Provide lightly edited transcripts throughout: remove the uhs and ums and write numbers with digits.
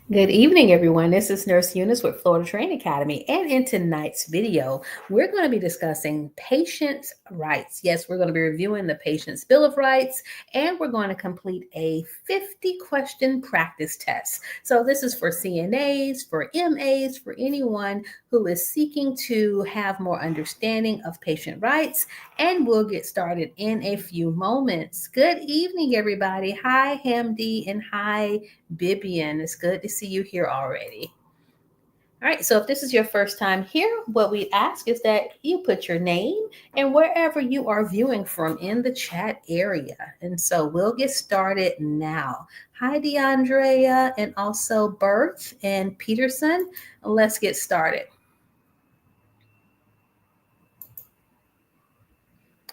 Good evening, everyone. This is Nurse Eunice with Florida Training Academy. And in tonight's video, we're going to be discussing patients' rights. Yes, we're going to be reviewing the Patient's Bill of Rights, and we're going to complete a 50-question practice test. So this is for CNAs, for MAs, for anyone who is seeking to have more understanding of patient rights. And we'll get started in a few moments. Good evening, everybody. Hi, Hamdi, and hi, Bibian. It's good to see you here already. All right, so if this is your first time here, what we ask is that you put your name and wherever you are viewing from in the chat area. And so we'll get started now. Hi, DeAndrea, and also Berth and Peterson. Let's get started.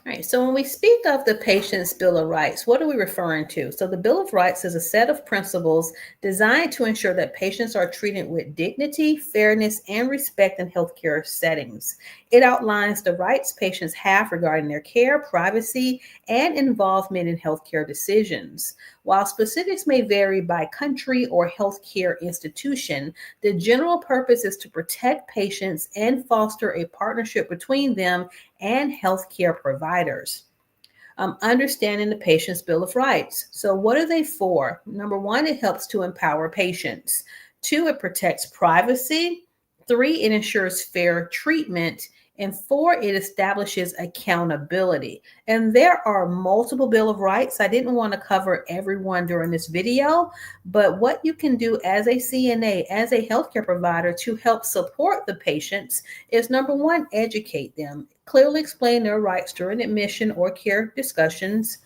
All right, so when we speak of the Patient's Bill of Rights, what are we referring to? So the Bill of Rights is a set of principles designed to ensure that patients are treated with dignity, fairness, and respect in healthcare settings. It outlines the rights patients have regarding their care, privacy, and involvement in healthcare decisions. While specifics may vary by country or healthcare institution, the general purpose is to protect patients and foster a partnership between them and healthcare providers. Understanding the patient's Bill of Rights. So, what are they for? Number one, it helps to empower patients. Two, it protects privacy. Three, it ensures fair treatment. And four, it establishes accountability. And there are multiple Bill of Rights. I didn't want to cover everyone during this video, but what you can do as a CNA, as a healthcare provider to help support the patients is number one, educate them, clearly explain their rights during admission or care discussions.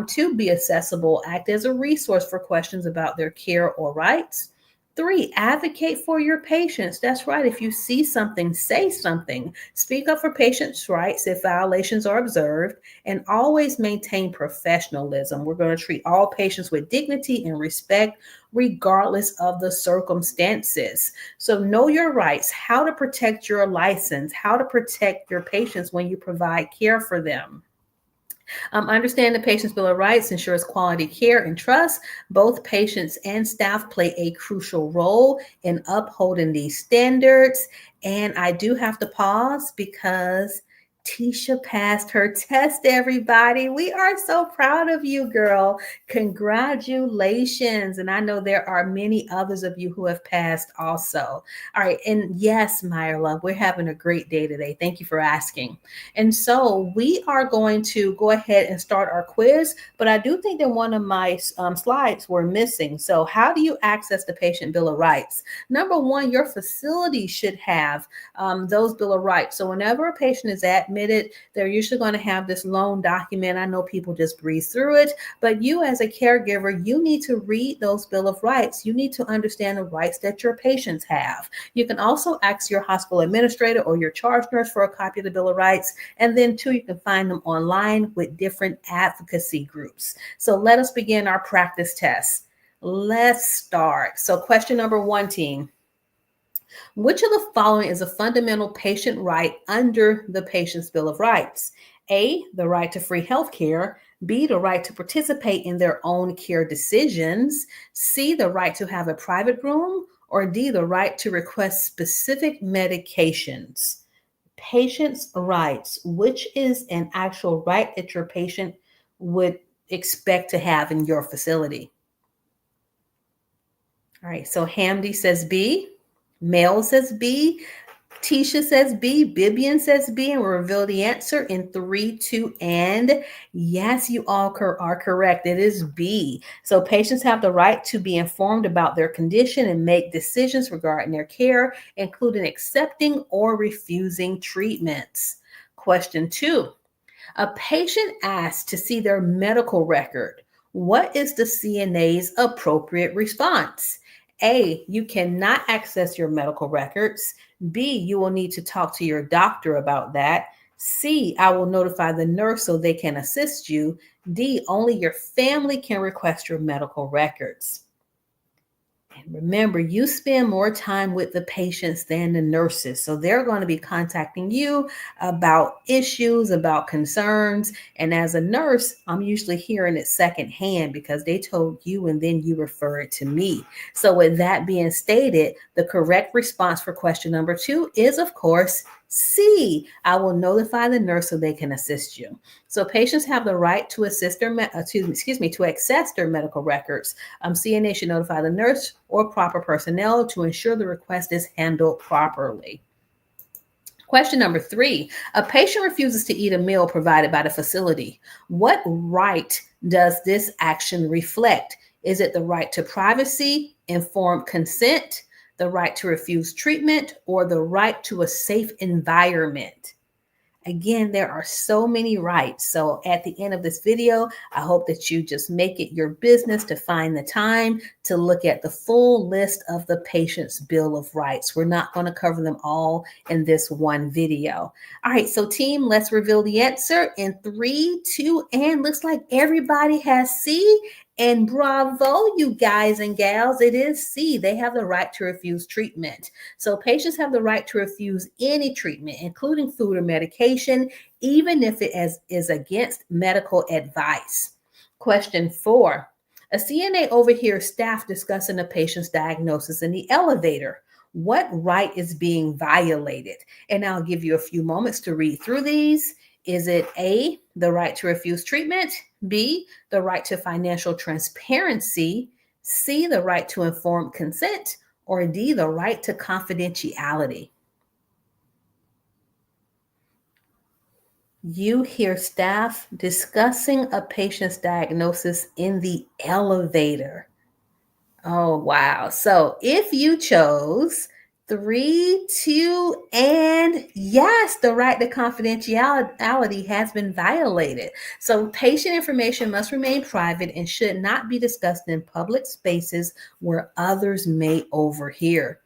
Two, be accessible, act as a resource for questions about their care or rights. Three, advocate for your patients. That's right. If you see something, say something. Speak up for patients' rights if violations are observed, and always maintain professionalism. We're going to treat all patients with dignity and respect, regardless of the circumstances. So, know your rights, how to protect your license, how to protect your patients when you provide care for them. Understand the Patient's Bill of Rights ensures quality care and trust. Both patients and staff play a crucial role in upholding these standards. And I do have to pause because Tisha passed her test, everybody. We are so proud of you, girl. Congratulations. And I know there are many others of you who have passed also. All right. And yes, Meyer Love, we're having a great day today. Thank you for asking. And so we are going to go ahead and start our quiz, but I do think that one of my slides were missing. So how do you access the Patient Bill of Rights? Number one, your facility should have those Bill of Rights. So whenever a patient is admitted, they're usually going to have this loan document. I know people just breeze through it, but you as a caregiver, you need to read those Bill of Rights. You need to understand the rights that your patients have. You can also ask your hospital administrator or your charge nurse for a copy of the Bill of Rights. And then two, you can find them online with different advocacy groups. So let us begin our practice test. Let's start. So question number one, team. Which of the following is a fundamental patient right under the Patient's Bill of Rights? A, the right to free health care. B, the right to participate in their own care decisions. C, the right to have a private room. Or D, the right to request specific medications. Patient's rights, which is an actual right that your patient would expect to have in your facility. All right, so Hamdi says B, Mel says B, Tisha says B, Bibian says B, and we'll reveal the answer in 3, 2, and yes, you all are correct. It is B. So patients have the right to be informed about their condition and make decisions regarding their care, including accepting or refusing treatments. Question 2. A patient asked to see their medical record. What is the CNA's appropriate response? A, you cannot access your medical records. B, you will need to talk to your doctor about that. C, I will notify the nurse so they can assist you. D, only your family can request your medical records. Remember, you spend more time with the patients than the nurses. So they're going to be contacting you about issues, about concerns. And as a nurse, I'm usually hearing it secondhand because they told you and then you refer it to me. So, with that being stated, the correct response for question number 2 is, of course, C. I will notify the nurse so they can assist you. So patients have the right to assist their to access their medical records. CNA should notify the nurse or proper personnel to ensure the request is handled properly. Question number 3. A patient refuses to eat a meal provided by the facility. What right does this action reflect? Is it the right to privacy, informed consent, the right to refuse treatment, or the right to a safe environment? Again, there are so many rights. So at the end of this video, I hope that you just make it your business to find the time to look at the full list of the patient's Bill of Rights. We're not going to cover them all in this one video. All right, so team, let's reveal the answer in 3, 2, and looks like everybody has C. And bravo, you guys and gals, it is C. They have the right to refuse treatment. So patients have the right to refuse any treatment, including food or medication, even if it is against medical advice. Question 4. A CNA overhears staff discussing a patient's diagnosis in the elevator. What right is being violated? And I'll give you a few moments to read through these. Is it A, the right to refuse treatment? B, the right to financial transparency? C, the right to informed consent? Or D, the right to confidentiality? You hear staff discussing a patient's diagnosis in the elevator. Oh, wow. So if you chose 3, 2, and yes, the right to confidentiality has been violated. So patient information must remain private and should not be discussed in public spaces where others may overhear.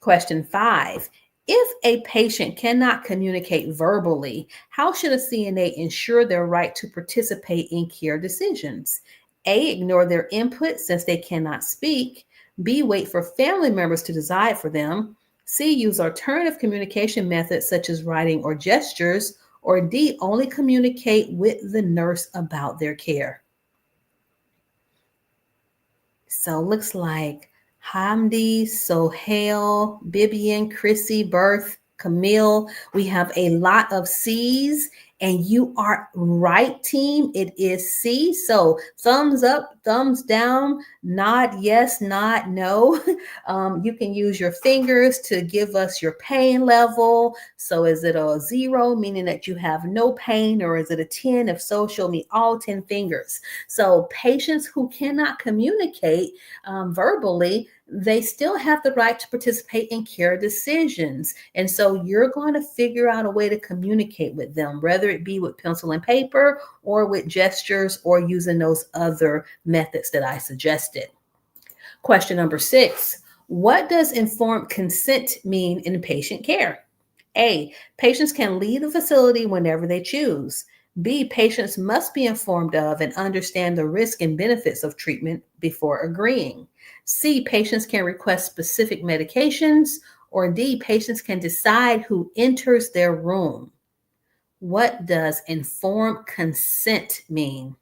Question 5. If a patient cannot communicate verbally, how should a CNA ensure their right to participate in care decisions? A, ignore their input since they cannot speak. B, wait for family members to decide for them. C, use alternative communication methods such as writing or gestures. Or D, only communicate with the nurse about their care. So looks like Hamdi, Sohail, Bibian, Chrissy, Berth, Camille. We have a lot of C's, and you are right, team. It is C. So thumbs up, thumbs down, nod yes, nod no. You can use your fingers to give us your pain level. So is it a 0, meaning that you have no pain, or is it a 10? If so, show me all 10 fingers. So patients who cannot communicate verbally, they still have the right to participate in care decisions. And so you're going to figure out a way to communicate with them, whether it be with pencil and paper or with gestures or using those other methods that I suggested. Question number 6. What does informed consent mean in patient care? A, patients can leave the facility whenever they choose. B, patients must be informed of and understand the risk and benefits of treatment before agreeing. C, patients can request specific medications. Or D, patients can decide who enters their room. What does informed consent mean?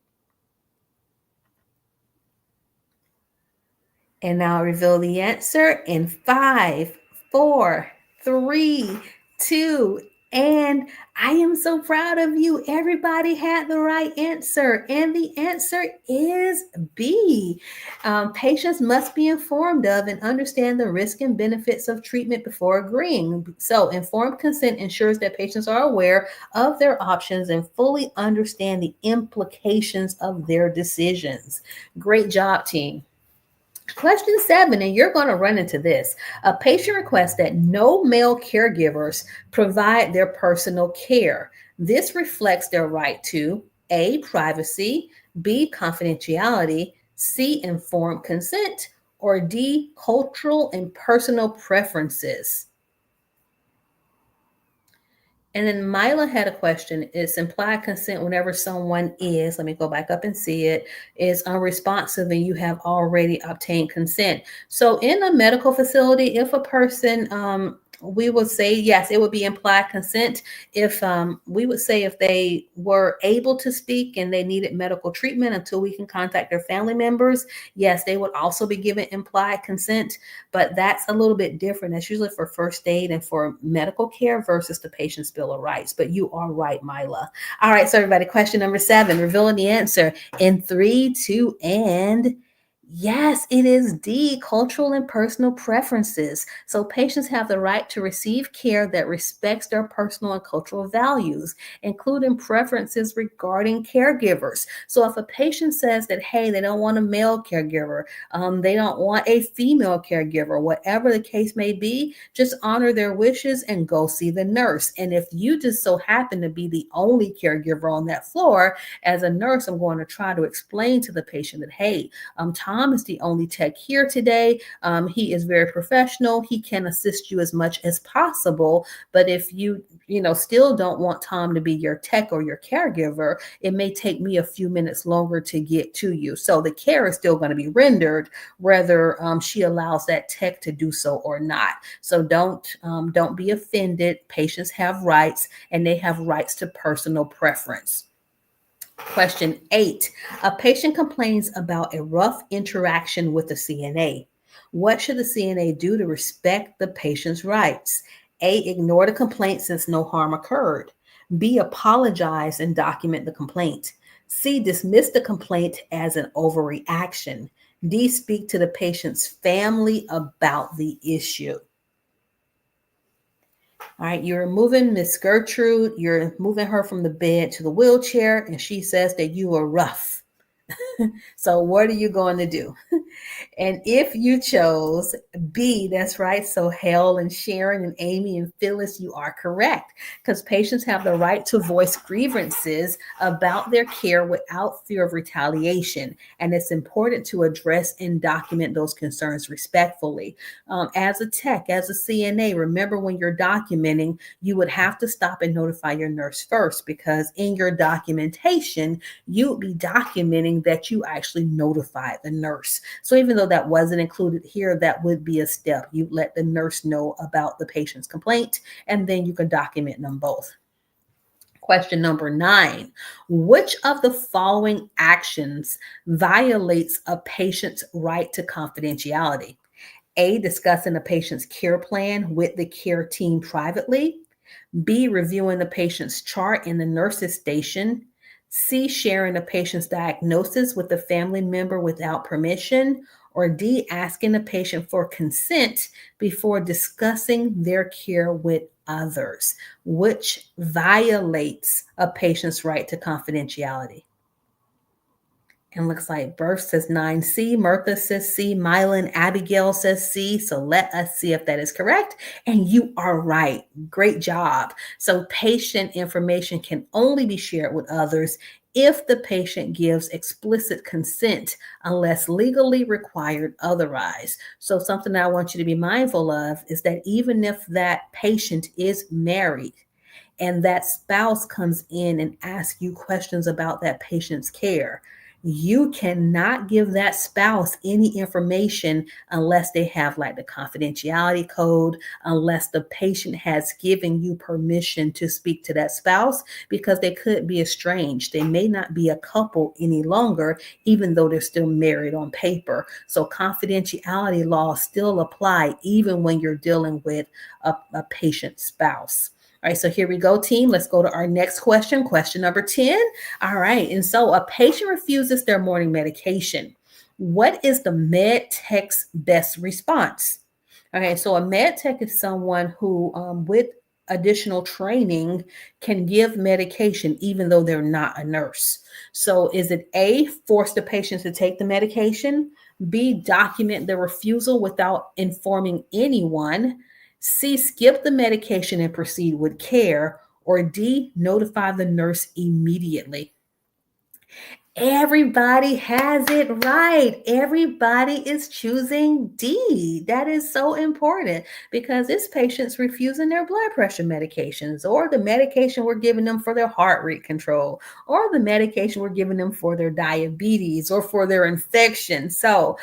And now I'll reveal the answer in 5, 4, 3, 2, and I am so proud of you. Everybody had the right answer, and the answer is B. Patients must be informed of and understand the risk and benefits of treatment before agreeing. So informed consent ensures that patients are aware of their options and fully understand the implications of their decisions. Great job, team. Question 7, and you're going to run into this. A patient requests that no male caregivers provide their personal care. This reflects their right to A, privacy, B, confidentiality, C, informed consent, or D, cultural and personal preferences. And then Mila had a question. It's implied consent whenever someone is, let me go back up and see it, is unresponsive and you have already obtained consent. So in a medical facility, if a person, we would say, yes, it would be implied consent. If we would say if they were able to speak and they needed medical treatment until we can contact their family members, yes, they would also be given implied consent, but that's a little bit different. That's usually for first aid and for medical care versus the patient's bill of rights. But you are right, Mila. All right, so everybody, question number 7, revealing the answer in 3, 2, and yes, it is D, cultural and personal preferences. So patients have the right to receive care that respects their personal and cultural values, including preferences regarding caregivers. So if a patient says that, hey, they don't want a male caregiver, they don't want a female caregiver, whatever the case may be, just honor their wishes and go see the nurse. And if you just so happen to be the only caregiver on that floor, as a nurse, I'm going to try to explain to the patient that, hey, Tom is the only tech here today. He is very professional. He can assist you as much as possible. But if you still don't want Tom to be your tech or your caregiver, it may take me a few minutes longer to get to you. So the care is still going to be rendered, whether she allows that tech to do so or not. So don't be offended. Patients have rights, and they have rights to personal preference. Question 8, a patient complains about a rough interaction with the CNA. What should the CNA do to respect the patient's rights? A, ignore the complaint since no harm occurred. B, apologize and document the complaint. C, dismiss the complaint as an overreaction. D, speak to the patient's family about the issue. All right, you're moving Miss Gertrude, you're moving her from the bed to the wheelchair, and she says that you are rough. So what are you going to do? And if you chose B, that's right. So Hale and Sharon and Amy and Phyllis, you are correct, because patients have the right to voice grievances about their care without fear of retaliation. And it's important to address and document those concerns respectfully. As a tech, as a CNA, remember when you're documenting, you would have to stop and notify your nurse first, because in your documentation, you'd be documenting that you actually notified the nurse. So even though that wasn't included here, that would be a step. You let the nurse know about the patient's complaint, and then you can document them both. Question number 9, which of the following actions violates a patient's right to confidentiality? A, discussing a patient's care plan with the care team privately. B, reviewing the patient's chart in the nurse's station. C, sharing the patient's diagnosis with a family member without permission. Or D, asking the patient for consent before discussing their care with others, which violates a patient's right to confidentiality. And looks like Birth says 9C, Mirtha says C, Mylan, Abigail says C. So let us see if that is correct. And you are right. Great job. So patient information can only be shared with others if the patient gives explicit consent, unless legally required otherwise. So something that I want you to be mindful of is that even if that patient is married, and that spouse comes in and asks you questions about that patient's care, you cannot give that spouse any information unless they have like the confidentiality code, unless the patient has given you permission to speak to that spouse, because they could be estranged. They may not be a couple any longer, even though they're still married on paper. So confidentiality laws still apply even when you're dealing with a patient spouse. All right, so here we go, team. Let's go to our next question, question number 10. All right, and so a patient refuses their morning medication. What is the med tech's best response? Okay, so a med tech is someone who, with additional training, can give medication even though they're not a nurse. So is it A, force the patient to take the medication? B, document the refusal without informing anyone? C, skip the medication and proceed with care? Or D, notify the nurse immediately? Everybody has it right. Everybody is choosing D. That is so important because it's patients refusing their blood pressure medications or the medication we're giving them for their heart rate control or the medication we're giving them for their diabetes or for their infection. So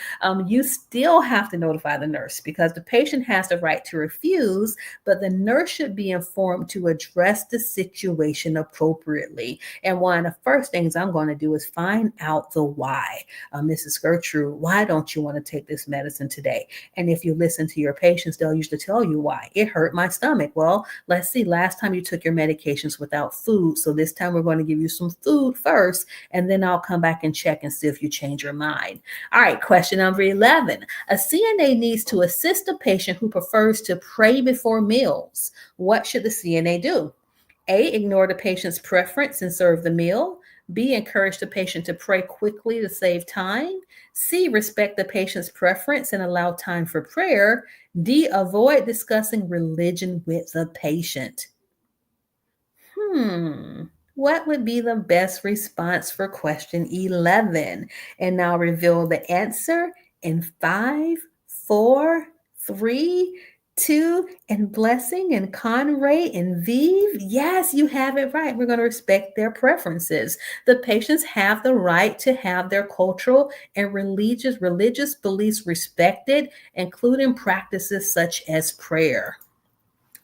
you still have to notify the nurse because the patient has the right to refuse, but the nurse should be informed to address the situation appropriately. And one of the first things I'm going to do is find out the why. Mrs. Gertrude, why don't you want to take this medicine today? And if you listen to your patients, they'll usually tell you why. It hurt my stomach. Well, let's see, last time you took your medications without food. So this time we're going to give you some food first, and then I'll come back and check and see if you change your mind. All right, question number 11. A CNA needs to assist a patient who prefers to pray before meals. What should the CNA do? A, ignore the patient's preference and serve the meal. B, encourage the patient to pray quickly to save time. C, respect the patient's preference and allow time for prayer. D, avoid discussing religion with the patient. What would be the best response for question 11? And now reveal the answer in 5, 4, 3, 2, and Blessing and Conray and Vive. Yes, you have it right. We're going to respect their preferences. The patients have the right to have their cultural and religious beliefs respected, including practices such as prayer.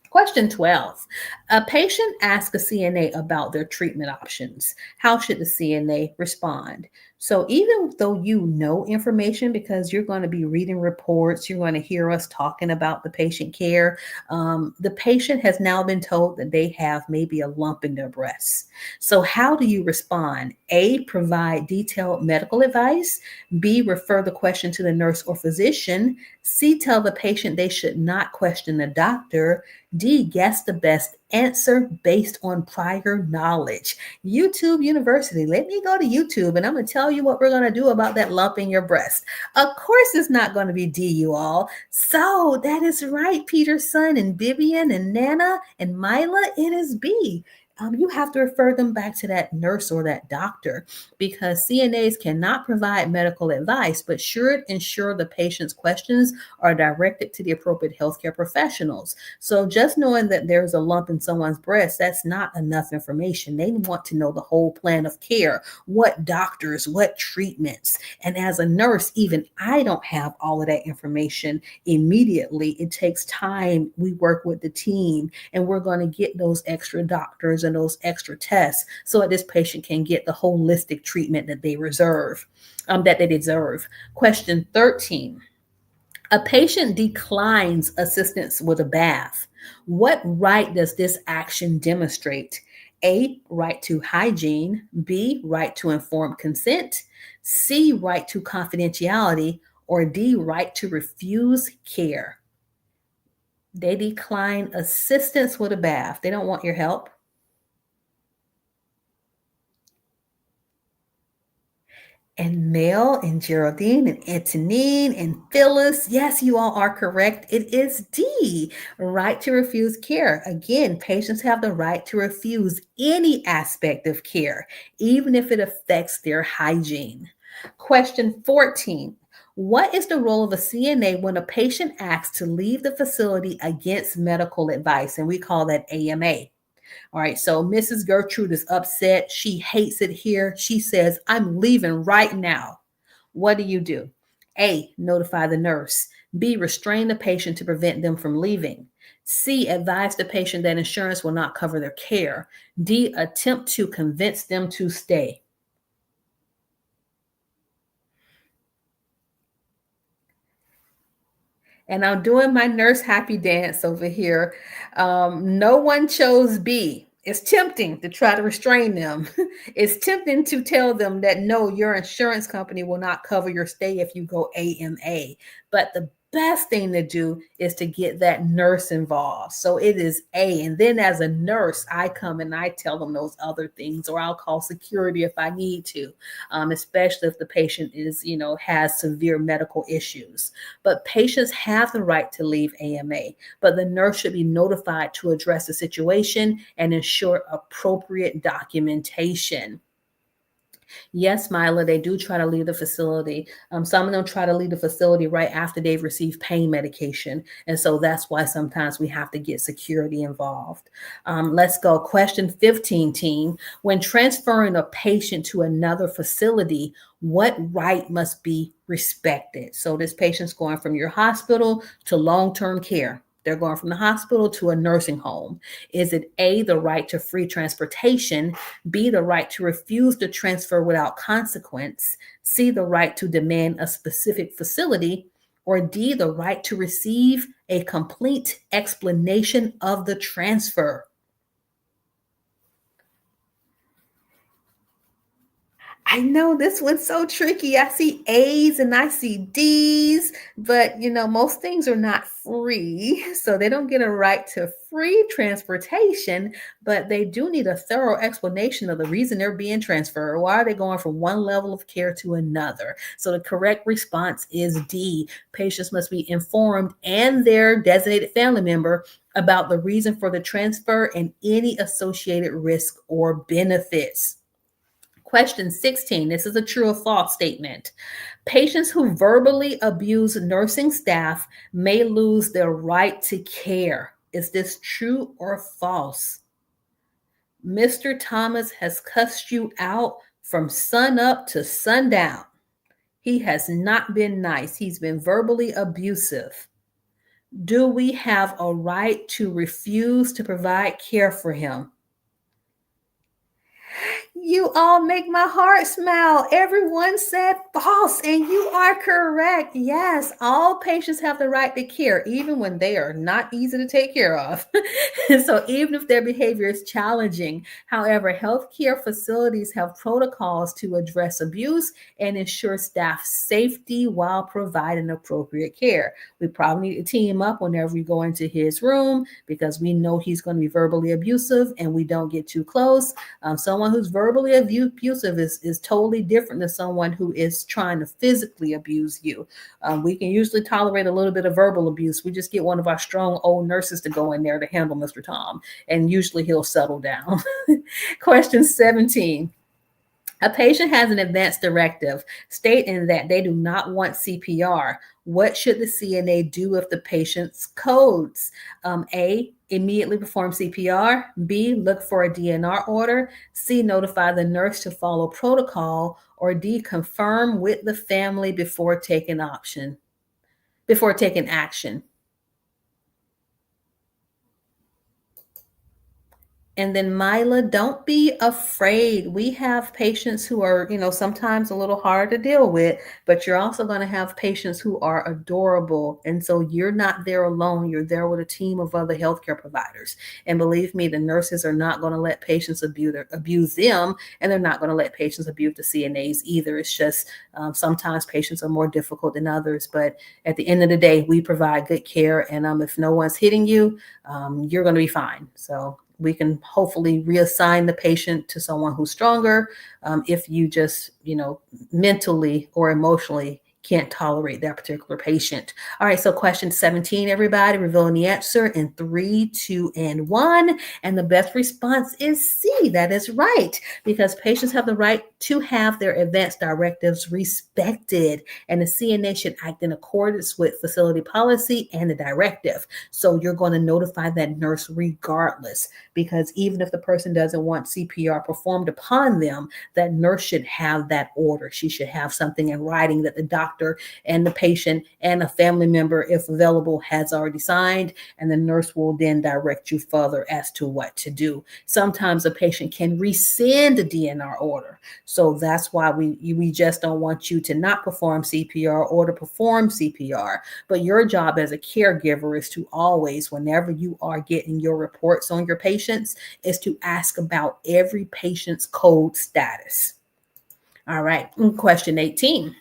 Question 12. A patient asks a CNA about their treatment options. How should the CNA respond? So, even though you know information because you're going to be reading reports, you're going to hear us talking about the patient care, the patient has now been told that they have maybe a lump in their breast. So, how do you respond? A, provide detailed medical advice. B, refer the question to the nurse or physician. C, tell the patient they should not question the doctor. D, guess the best answer based on prior knowledge. YouTube University. Let me go to YouTube and I'm going to tell you what we're going to do about that lump in your breast. Of course, it's not going to be D, you all. So that is right, Peterson and Vivian and Nana and Mila. It is B. You have to refer them back to that nurse or that doctor because CNAs cannot provide medical advice, but should ensure the patient's questions are directed to the appropriate healthcare professionals. So just knowing that there's a lump in someone's breast, that's not enough information. They want to know the whole plan of care, what doctors, what treatments. And as a nurse, even I don't have all of that information immediately. It takes time. We work with the team and we're going to get those extra doctors and those extra tests so that this patient can get the holistic treatment that they deserve. Question 13. A patient declines assistance with a bath. What right does this action demonstrate? A, right to hygiene. B, right to informed consent. C, right to confidentiality. Or D, right to refuse care. They decline assistance with a bath. They don't want your help. And Mel and Geraldine and Antonine and Phyllis. Yes, you all are correct. It is D, right to refuse care. Again, patients have the right to refuse any aspect of care, even if it affects their hygiene. Question 14. What is the role of a CNA when a patient asks to leave the facility against medical advice? And we call that AMA. All right, so Mrs. Gertrude is upset. She hates it here. She says, I'm leaving right now. What do? A, notify the nurse. B, restrain the patient to prevent them from leaving. C, advise the patient that insurance will not cover their care. D, attempt to convince them to stay. And I'm doing my nurse happy dance over here. No one chose B. It's tempting to try to restrain them. It's tempting to tell them that no, your insurance company will not cover your stay if you go AMA. But the best thing to do is to get that nurse involved. So it is A. And then as a nurse, I come and I tell them those other things, or I'll call security if I need to, especially if the patient has severe medical issues. But patients have the right to leave AMA, but the nurse should be notified to address the situation and ensure appropriate documentation. Yes, Mila, they do try to leave the facility. Some of them try to leave the facility right after they've received pain medication. And so that's why sometimes we have to get security involved. Let's go. Question 15, team. When transferring a patient to another facility, what right must be respected? So this patient's going from your hospital to long-term care. They're going from the hospital to a nursing home. Is it A, the right to free transportation, B, the right to refuse to transfer without consequence, C, the right to demand a specific facility, or D, the right to receive a complete explanation of the transfer? I know this one's so tricky. I see A's and I see D's, but most things are not free. So they don't get a right to free transportation, but they do need a thorough explanation of the reason they're being transferred. Why are they going from one level of care to another? So the correct response is D. Patients must be informed and their designated family member about the reason for the transfer and any associated risk or benefits. Question 16. This is a true or false statement. Patients who verbally abuse nursing staff may lose their right to care. Is this true or false? Mr. Thomas has cussed you out from sun up to sundown. He has not been nice. He's been verbally abusive. Do we have a right to refuse to provide care for him? You all make my heart smile. Everyone said false, and you are correct. Yes, all patients have the right to care, even when they are not easy to take care of. So, even if their behavior is challenging, however, healthcare facilities have protocols to address abuse and ensure staff safety while providing appropriate care. We probably need to team up whenever we go into his room because we know he's going to be verbally abusive and we don't get too close. Someone who's verbally abusive is totally different than someone who is trying to physically abuse you. We can usually tolerate a little bit of verbal abuse. We just get one of our strong old nurses to go in there to handle Mr. Tom, and usually he'll settle down. Question 17. A patient has an advance directive stating that they do not want CPR. What should the CNA do if the patient's codes? A, immediately perform CPR. B, look for a DNR order. C, notify the nurse to follow protocol. Or D, confirm with the family before taking action. And then Mila, don't be afraid. We have patients who are, sometimes a little hard to deal with, but you're also going to have patients who are adorable. And so you're not there alone. You're there with a team of other healthcare providers. And believe me, the nurses are not going to let patients abuse them, and they're not going to let patients abuse the CNAs either. It's just sometimes patients are more difficult than others. But at the end of the day, we provide good care. And if no one's hitting you, you're going to be fine. So we can hopefully reassign the patient to someone who's stronger if you just, mentally or emotionally can't tolerate that particular patient. All right, so question 17, everybody, revealing the answer in 3, 2, and 1. And the best response is C. That is right, because patients have the right to have their advance directives respected, and the CNA should act in accordance with facility policy and the directive. So you're going to notify that nurse regardless, because even if the person doesn't want CPR performed upon them, that nurse should have that order. She should have something in writing that the doctor and the patient and a family member, if available, has already signed, and the nurse will then direct you further as to what to do. Sometimes a patient can rescind a DNR order. So that's why we just don't want you to not perform CPR or to perform CPR. But your job as a caregiver is to always, whenever you are getting your reports on your patients, is to ask about every patient's code status. All right, question 18.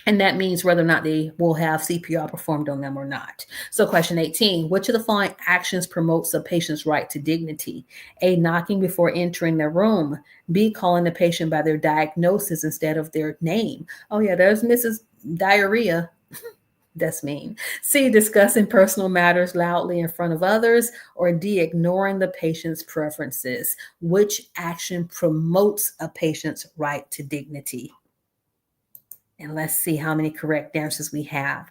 And that means whether or not they will have CPR performed on them or not. So question 18, which of the following actions promotes a patient's right to dignity? A, knocking before entering their room. B, calling the patient by their diagnosis instead of their name. Oh yeah, there's Mrs. Diarrhea. That's mean. C, discussing personal matters loudly in front of others. Or D, ignoring the patient's preferences. Which action promotes a patient's right to dignity? And let's see how many correct answers we have.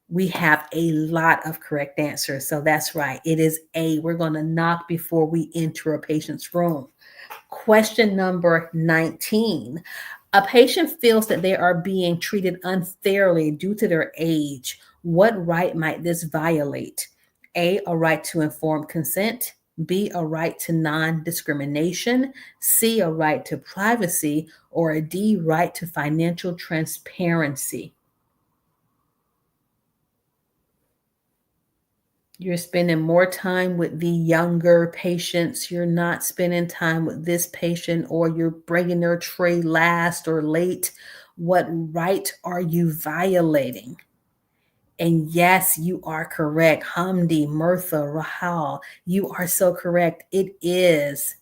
We have a lot of correct answers. So that's right. It is A. We're going to knock before we enter a patient's room. Question number 19. A patient feels that they are being treated unfairly due to their age. What right might this violate? A right to informed consent. B, a right to non-discrimination. C, a right to privacy. Or a D, right to financial transparency. You're spending more time with the younger patients. You're not spending time with this patient, or you're bringing their tray last or late. What right are you violating? And yes, you are correct. Hamdi, Mirtha, Rahal, you are so correct. It is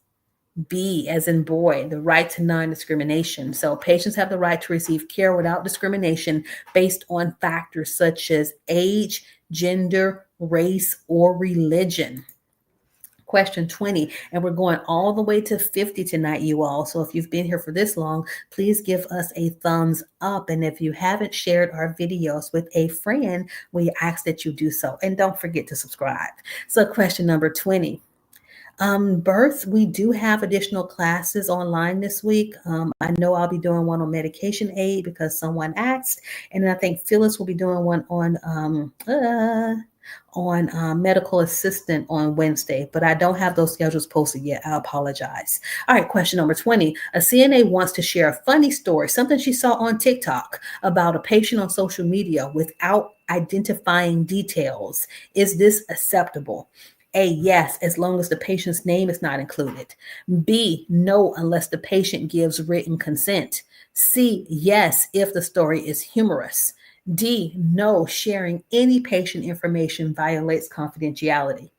B, as in boy, the right to non-discrimination. So patients have the right to receive care without discrimination based on factors such as age, gender, race, or religion. Question 20, and we're going all the way to 50 tonight, you all. So if you've been here for this long, please give us a thumbs up. And if you haven't shared our videos with a friend, we ask that you do so. And don't forget to subscribe. So question number 20. Birth, we do have additional classes online this week. I know I'll be doing one on medication aid because someone asked, and then I think Phyllis will be doing one on medical assistant on Wednesday, but I don't have those schedules posted yet. I apologize. All right, question number 20. A CNA wants to share a funny story, something she saw on TikTok about a patient on social media without identifying details. Is this acceptable? A, yes, as long as the patient's name is not included. B, no, unless the patient gives written consent. C, yes, if the story is humorous. D, no, sharing any patient information violates confidentiality.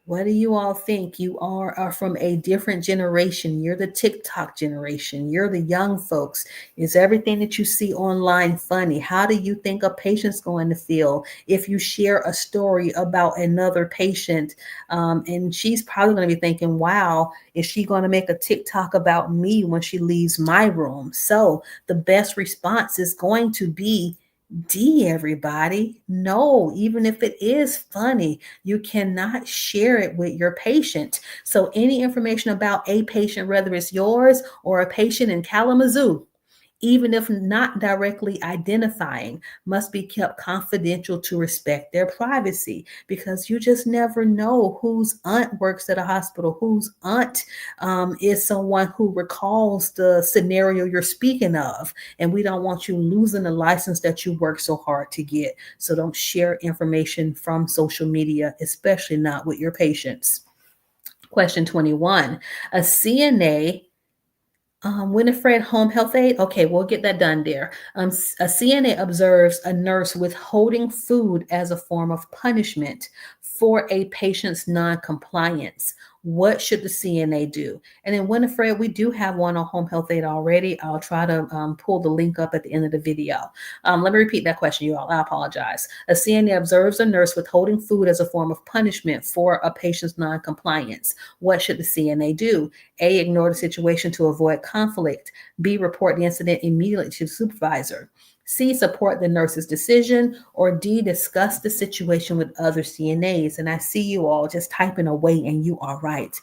What do you all think? You are from a different generation. You're the TikTok generation. You're the young folks. Is everything that you see online funny? How do you think a patient's going to feel if you share a story about another patient? And she's probably going to be thinking, wow, is she going to make a TikTok about me when she leaves my room? So the best response is going to be D, everybody. No, even if it is funny, you cannot share it with your patient. So any information about a patient, whether it's yours or a patient in Kalamazoo, even if not directly identifying, must be kept confidential to respect their privacy, because you just never know whose aunt works at a hospital, whose aunt is someone who recalls the scenario you're speaking of. And we don't want you losing the license that you worked so hard to get. So don't share information from social media, especially not with your patients. Question 21. A CNA Winifred, home health aide. Okay, we'll get that done there. A CNA observes a nurse withholding food as a form of punishment for a patient's non-compliance. What should the CNA do? And then Winifred, we do have one on home health aide already. I'll try to pull the link up at the end of the video. Let me repeat that question, you all. I apologize. A CNA observes a nurse withholding food as a form of punishment for a patient's non-compliance. What should the CNA do? A, ignore the situation to avoid conflict. B, report the incident immediately to the supervisor. C, support the nurse's decision. Or D, discuss the situation with other CNAs. And I see you all just typing away, and you are right.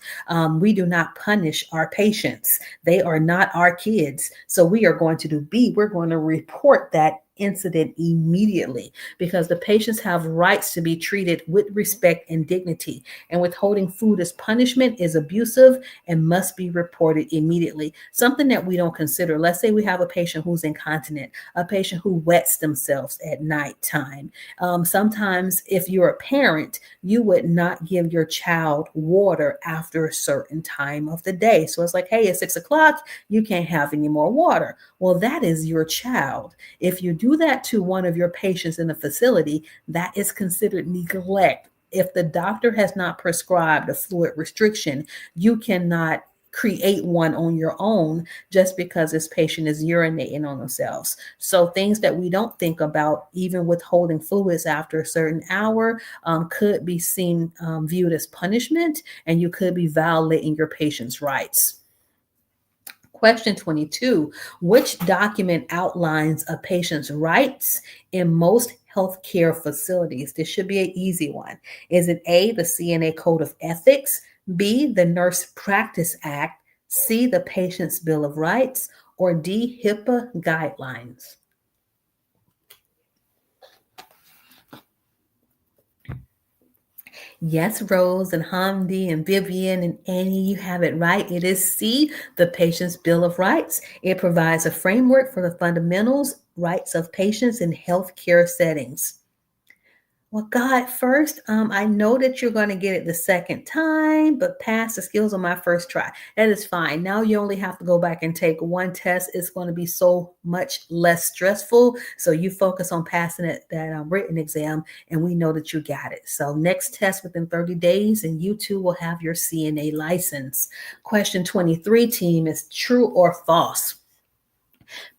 We do not punish our patients. They are not our kids. So we are going to do B. We're going to report that incident immediately, because the patients have rights to be treated with respect and dignity, and withholding food as punishment is abusive and must be reported immediately. Something that we don't consider, let's say we have a patient who's incontinent, a patient who wets themselves at nighttime. Sometimes if you're a parent, you would not give your child water after a certain time of the day. So it's like, hey, at 6 o'clock, you can't have any more water. Well, that is your child. If you do that to one of your patients in the facility, that is considered neglect. If the doctor has not prescribed a fluid restriction, you cannot create one on your own just because this patient is urinating on themselves. So things that we don't think about, even withholding fluids after a certain hour, could be seen viewed as punishment, and you could be violating your patient's rights. Question 22, which document outlines a patient's rights in most healthcare facilities? This should be an easy one. Is it A, the CNA Code of Ethics, B, the Nurse Practice Act, C, the Patient's Bill of Rights, or D, HIPAA guidelines? Yes, Rose and Hamdi and Vivian and Annie, you have it right. It is C, the Patient's Bill of Rights. It provides a framework for the fundamentals rights of patients in healthcare settings. Well, God, first, I know that you're going to get it the second time, but pass the skills on my first try. That is fine. Now you only have to go back and take one test. It's going to be so much less stressful. So you focus on passing that written exam, and we know that you got it. So next test within 30 days, and you too will have your CNA license. Question 23, team, is true or false?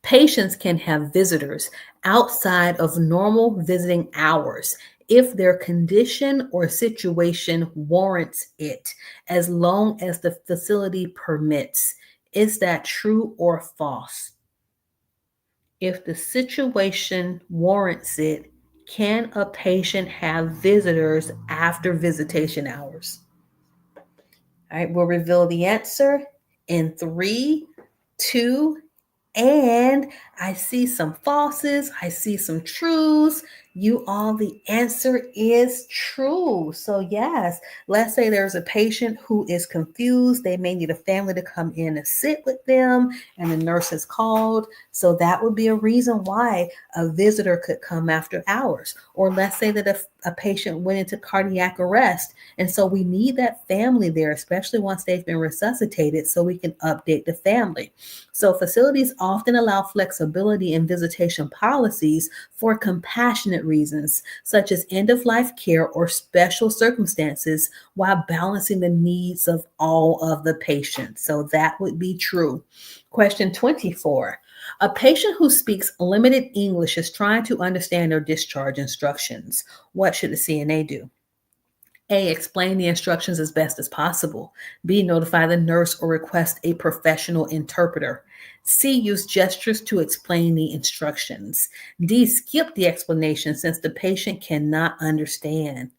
Patients can have visitors outside of normal visiting hours if their condition or situation warrants it, as long as the facility permits. Is that true or false? If the situation warrants it, can a patient have visitors after visitation hours? All right, we'll reveal the answer in 3, 2, and I see some falses, I see some trues. You all, the answer is true. So, yes, let's say there's a patient who is confused. They may need a family to come in and sit with them, and the nurse has called. So, that would be a reason why a visitor could come after hours. Or let's say that a patient went into cardiac arrest, and so we need that family there, especially once they've been resuscitated, so we can update the family. So facilities often allow flexibility in visitation policies for compassionate reasons, such as end-of-life care or special circumstances, while balancing the needs of all of the patients. So that would be true. Question 24. A patient who speaks limited English is trying to understand their discharge instructions. What should the CNA do? A, explain the instructions as best as possible. B, notify the nurse or request a professional interpreter. C, use gestures to explain the instructions. D, skip the explanation since the patient cannot understand.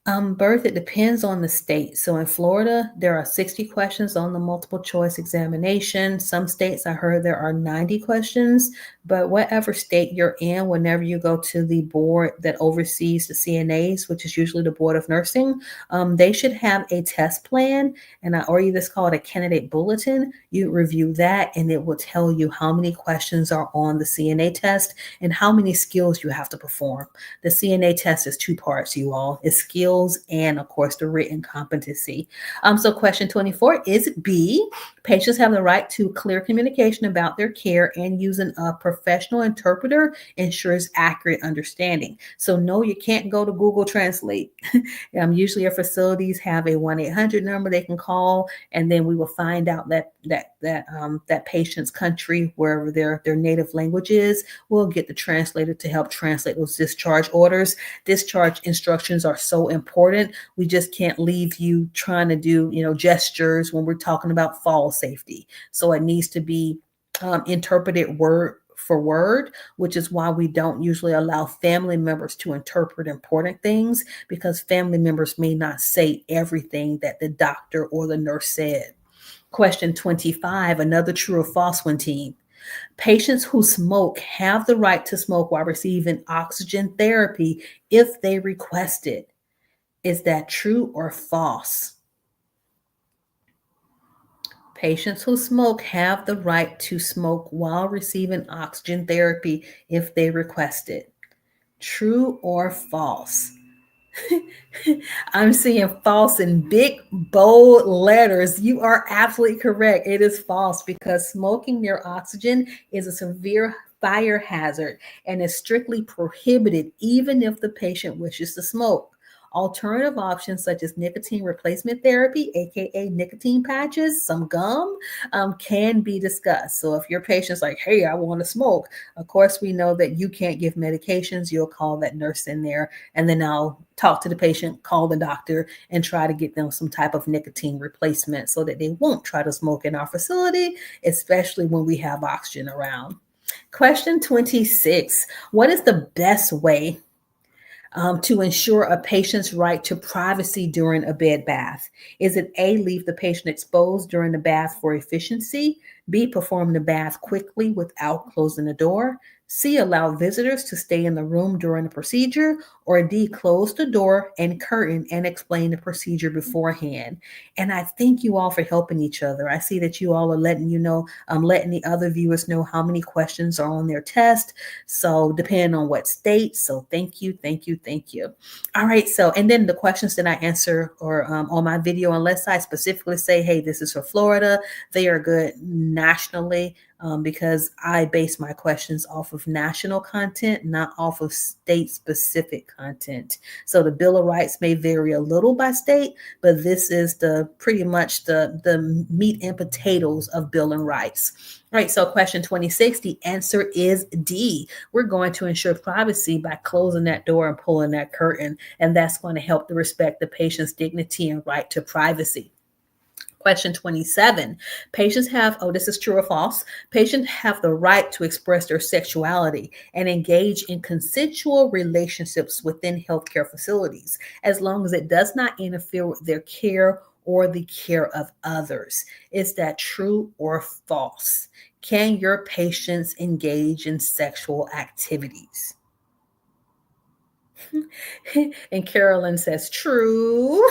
Birth, it depends on the state. So in Florida, there are 60 questions on the multiple choice examination. Some states I heard there are 90 questions, but whatever state you're in, whenever you go to the board that oversees the CNAs, which is usually the Board of Nursing, they should have a test plan, or you just call it a candidate bulletin. You review that, and it will tell you how many questions are on the CNA test and how many skills you have to perform. The CNA test is 2 parts, you all. It's skills and, of course, the written competency. So question 24 is B. Patients have the right to clear communication about their care, and using a professional interpreter ensures accurate understanding. So no, you can't go to Google Translate. Usually our facilities have a 1-800 number they can call, and then we will find out that patient's country, wherever their native language is. We'll get the translator to help translate those discharge orders. Discharge instructions are so important. We just can't leave you trying to do, gestures when we're talking about fall safety. So it needs to be interpreted word for word, which is why we don't usually allow family members to interpret important things, because family members may not say everything that the doctor or the nurse said. Question 25, another true or false one, team. Patients who smoke have the right to smoke while receiving oxygen therapy if they request it. Is that true or false? Patients who smoke have the right to smoke while receiving oxygen therapy if they request it. True or false? I'm seeing false in big, bold letters. You are absolutely correct. It is false, because smoking near oxygen is a severe fire hazard and is strictly prohibited even if the patient wishes to smoke. Alternative options such as nicotine replacement therapy, aka nicotine patches, some gum, can be discussed. So if your patient's like, hey, I want to smoke, of course, we know that you can't give medications. You'll call that nurse in there, and then I'll talk to the patient, call the doctor, and try to get them some type of nicotine replacement so that they won't try to smoke in our facility, especially when we have oxygen around. Question 26. What is the best way to ensure a patient's right to privacy during a bed bath? Is it A, leave the patient exposed during the bath for efficiency? B, perform the bath quickly without closing the door? C, allow visitors to stay in the room during the procedure? Or D, close the door and curtain and explain the procedure beforehand? And I thank you all for helping each other. I see that you all are letting letting the other viewers know how many questions are on their test. So depending on what state. So thank you, thank you, thank you. All right. So, and then the questions that I answer or on my video, unless I specifically say, hey, this is for Florida, they are good nationally. Because I base my questions off of national content, not off of state-specific content. So the Bill of Rights may vary a little by state, but this is the pretty much the meat and potatoes of Bill and Rights. All right, so question 26, the answer is D. We're going to ensure privacy by closing that door and pulling that curtain, and that's going to help to respect the patient's dignity and right to privacy. Question 27, patients have, this is true or false, patients have the right to express their sexuality and engage in consensual relationships within healthcare facilities, as long as it does not interfere with their care or the care of others. Is that true or false? Can your patients engage in sexual activities? And Carolyn says, true.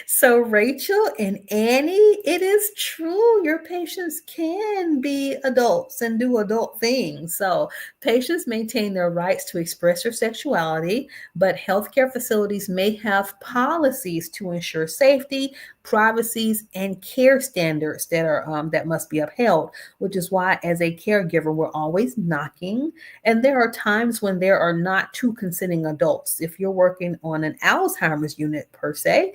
So Rachel and Annie, it is true. Your patients can be adults and do adult things. So patients maintain their rights to express their sexuality, but healthcare facilities may have policies to ensure safety, privacies, and care standards that are that must be upheld, which is why as a caregiver, we're always knocking. And there are times when there are not two consenting adults. If you're working on an Alzheimer's unit per se,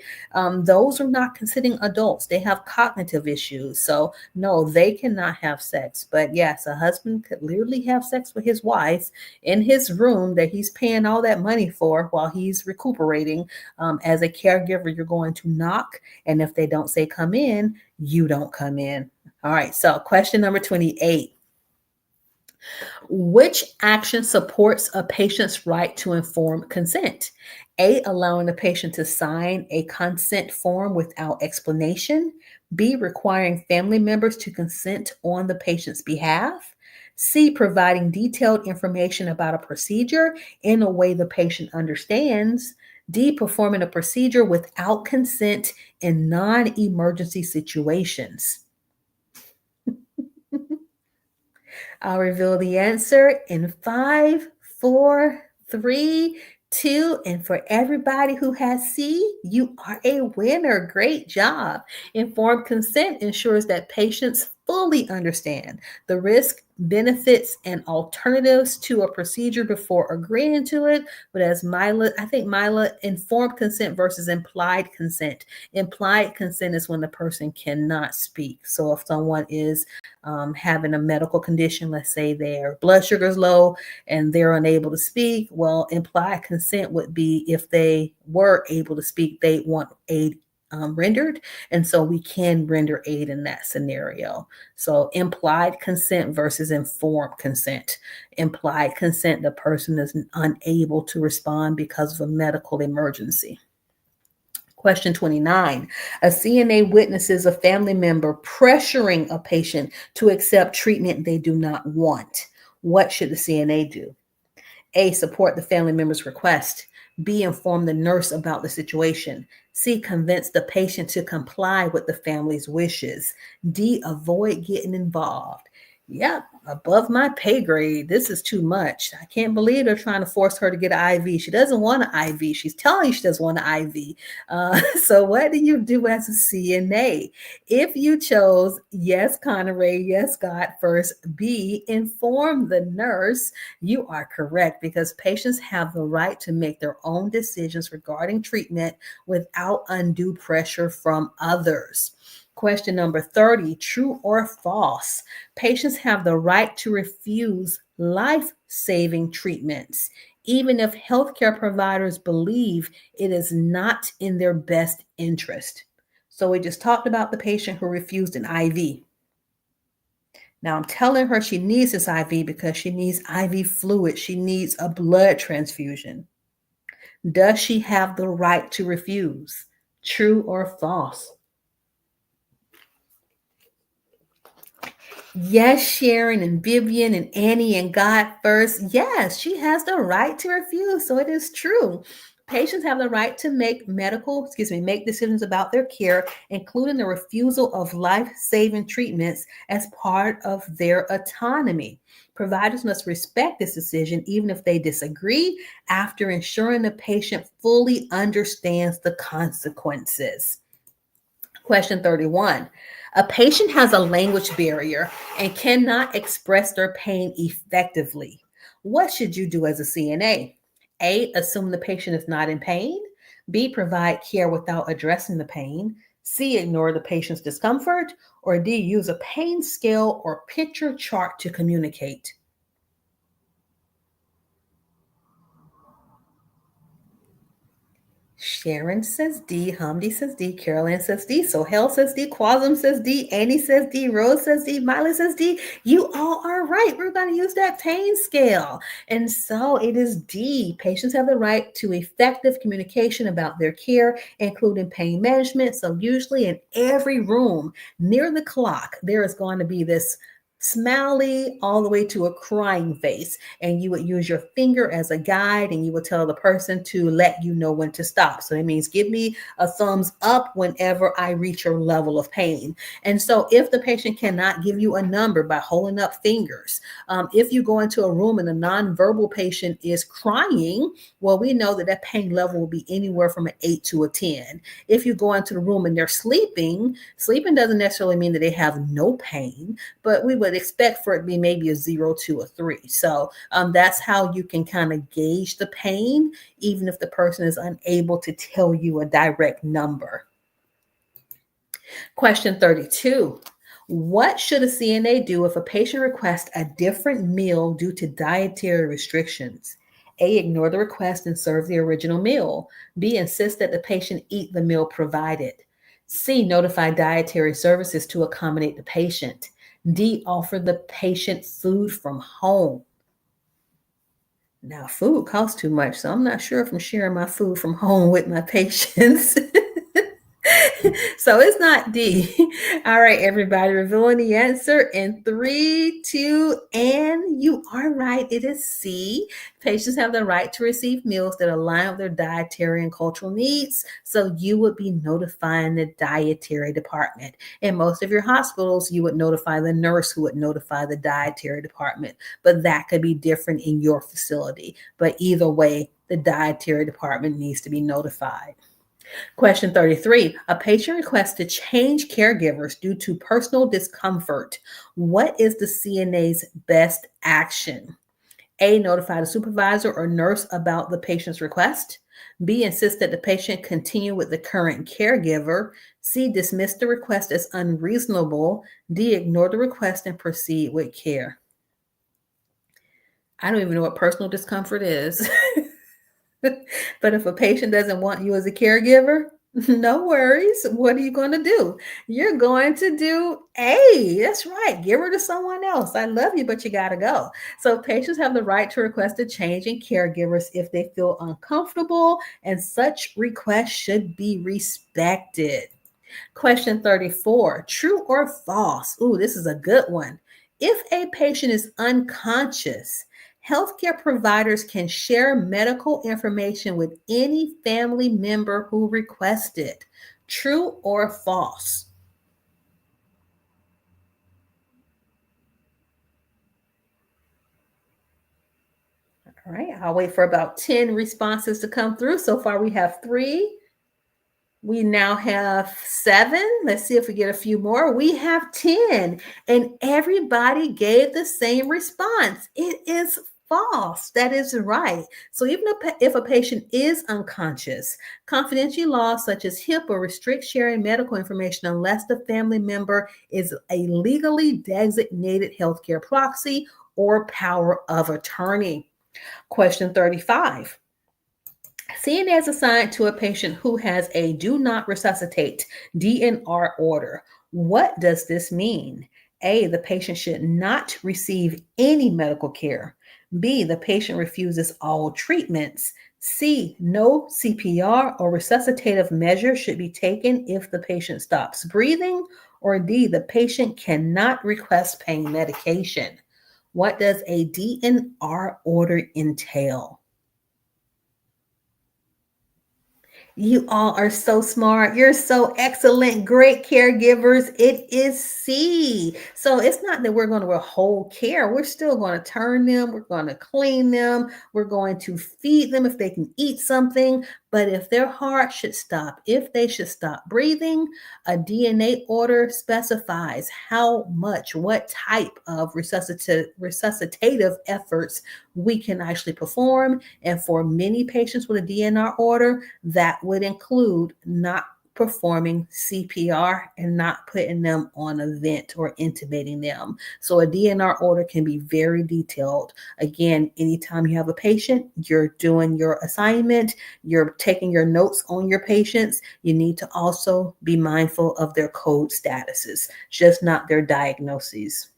those are not consenting adults. They have cognitive issues. So no, they cannot have sex. But yes, a husband could literally have sex with his wife in his room that he's paying all that money for while he's recuperating. As a caregiver, you're going to knock. And if they don't say come in, you don't come in. All right. So question number 28. Which action supports a patient's right to informed consent? A, allowing the patient to sign a consent form without explanation. B, requiring family members to consent on the patient's behalf. C, providing detailed information about a procedure in a way the patient understands. D, performing a procedure without consent in non-emergency situations. I'll reveal the answer in 5, 4, 3, 2. And for everybody who has C, you are a winner. Great job. Informed consent ensures that patients fully understand the risk, benefits, and alternatives to a procedure before agreeing to it. But as Mila, informed consent versus implied consent. Implied consent is when the person cannot speak. So if someone is having a medical condition, let's say their blood sugar is low and they're unable to speak, well, implied consent would be if they were able to speak, they want aid rendered. And so we can render aid in that scenario. So implied consent versus informed consent. Implied consent, the person is unable to respond because of a medical emergency. Question 29. A CNA witnesses a family member pressuring a patient to accept treatment they do not want. What should the CNA do? A, support the family member's request. B, inform the nurse about the situation. C, convince the patient to comply with the family's wishes. D, avoid getting involved. Yep, above my pay grade. This is too much. I can't believe they're trying to force her to get an IV. She doesn't want an IV. She's telling you she doesn't want an IV. So, what do you do as a CNA? If you chose yes, Connery, yes, God first, B, inform the nurse, you are correct because patients have the right to make their own decisions regarding treatment without undue pressure from others. Question number 30, true or false? Patients have the right to refuse life saving treatments, even if healthcare providers believe it is not in their best interest. So, we just talked about the patient who refused an IV. Now, I'm telling her she needs this IV because she needs IV fluid, she needs a blood transfusion. Does she have the right to refuse? True or false? Yes, Sharon and Vivian and Annie and God first. Yes, she has the right to refuse. So it is true. Patients have the right to make decisions about their care, including the refusal of life-saving treatments as part of their autonomy. Providers must respect this decision, even if they disagree, after ensuring the patient fully understands the consequences. Question 31. A patient has a language barrier and cannot express their pain effectively. What should you do as a CNA? A, assume the patient is not in pain. B, provide care without addressing the pain. C, ignore the patient's discomfort. Or D, use a pain scale or picture chart to communicate. Sharon says D, Hamdi says D, Carolyn says D, Sohel says D, Quasum says D, Annie says D, Rose says D, Miley says D. You all are right. We're going to use that pain scale. And so it is D. Patients have the right to effective communication about their care, including pain management. So usually in every room near the clock, there is going to be this smiley all the way to a crying face, and you would use your finger as a guide and you would tell the person to let you know when to stop. So it means give me a thumbs up whenever I reach your level of pain. And so if the patient cannot give you a number by holding up fingers, if you go into a room and a nonverbal patient is crying, well, we know that that pain level will be anywhere from an 8 to a 10. If you go into the room and they're sleeping doesn't necessarily mean that they have no pain, but we would expect for it to be maybe a 0 to a 3. So that's how you can kind of gauge the pain, even if the person is unable to tell you a direct number. Question 32. What should a CNA do if a patient requests a different meal due to dietary restrictions? A, ignore the request and serve the original meal. B, insist that the patient eat the meal provided. C, notify dietary services to accommodate the patient. D, offer the patient food from home. Now, food costs too much, so I'm not sure if I'm sharing my food from home with my patients. So it's not D. All right, everybody, revealing the answer in 3, 2, and you are right. It is C. Patients have the right to receive meals that align with their dietary and cultural needs. So you would be notifying the dietary department. In most of your hospitals, you would notify the nurse who would notify the dietary department, but that could be different in your facility. But either way, the dietary department needs to be notified. Question 33. A patient requests to change caregivers due to personal discomfort. What is the CNA's best action? A, notify the supervisor or nurse about the patient's request. B, insist that the patient continue with the current caregiver. C, dismiss the request as unreasonable. D, ignore the request and proceed with care. I don't even know what personal discomfort is. But if a patient doesn't want you as a caregiver, no worries. What are you going to do? You're going to do A. That's right. Give her to someone else. I love you, but you got to go. So patients have the right to request a change in caregivers if they feel uncomfortable, and such requests should be respected. Question 34, true or false? Ooh, this is a good one. If a patient is unconscious, healthcare providers can share medical information with any family member who requests it. True or false? All right, I'll wait for about 10 responses to come through. So far, we have 3. We now have 7. Let's see if we get a few more. We have 10, and everybody gave the same response. It is false. That is right. So even if a patient is unconscious, confidentiality laws such as HIPAA restrict sharing medical information unless the family member is a legally designated healthcare proxy or power of attorney. Question 35. CNAs assigned to a patient who has a do not resuscitate DNR order. What does this mean? A, the patient should not receive any medical care. B, the patient refuses all treatments. C, no CPR or resuscitative measure should be taken if the patient stops breathing. Or D, the patient cannot request pain medication. What does a DNR order entail? You all are so smart. You're so excellent. Great caregivers. It is C. So it's not that we're going to withhold care. We're still going to turn them. We're going to clean them. We're going to feed them if they can eat something. But if their heart should stop, if they should stop breathing, a DNA order specifies how much, what type of resuscitative efforts we can actually perform. And for many patients with a DNR order, that would include not performing CPR and not putting them on a vent or intubating them. So a DNR order can be very detailed. Again, anytime you have a patient, you're doing your assignment, you're taking your notes on your patients, you need to also be mindful of their code statuses, just not their diagnoses.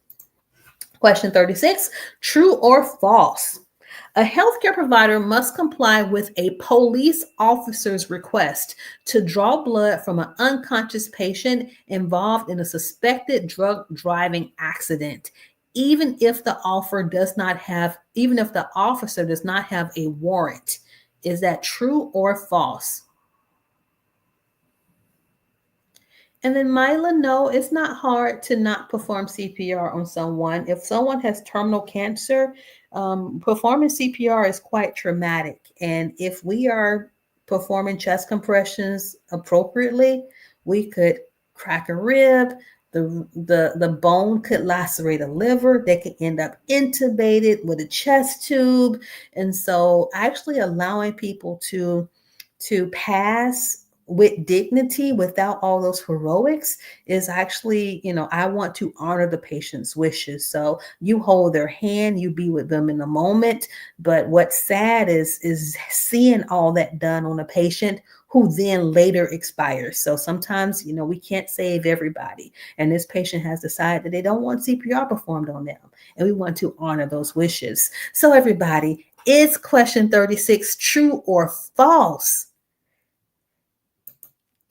Question 36, true or false? A healthcare provider must comply with a police officer's request to draw blood from an unconscious patient involved in a suspected drug driving accident, even if the officer does not have a warrant. Is that true or false? And then Myla, no, it's not hard to not perform CPR on someone. If someone has terminal cancer, performing CPR is quite traumatic. And if we are performing chest compressions appropriately, we could crack a rib. The bone could lacerate a liver. They could end up intubated with a chest tube. And so actually allowing people to pass with dignity without all those heroics is actually, I want to honor the patient's wishes. So you hold their hand, you be with them in the moment. But what's sad is seeing all that done on a patient who then later expires. So sometimes, we can't save everybody. And this patient has decided that they don't want CPR performed on them. And we want to honor those wishes. So everybody, is question 36 true or false?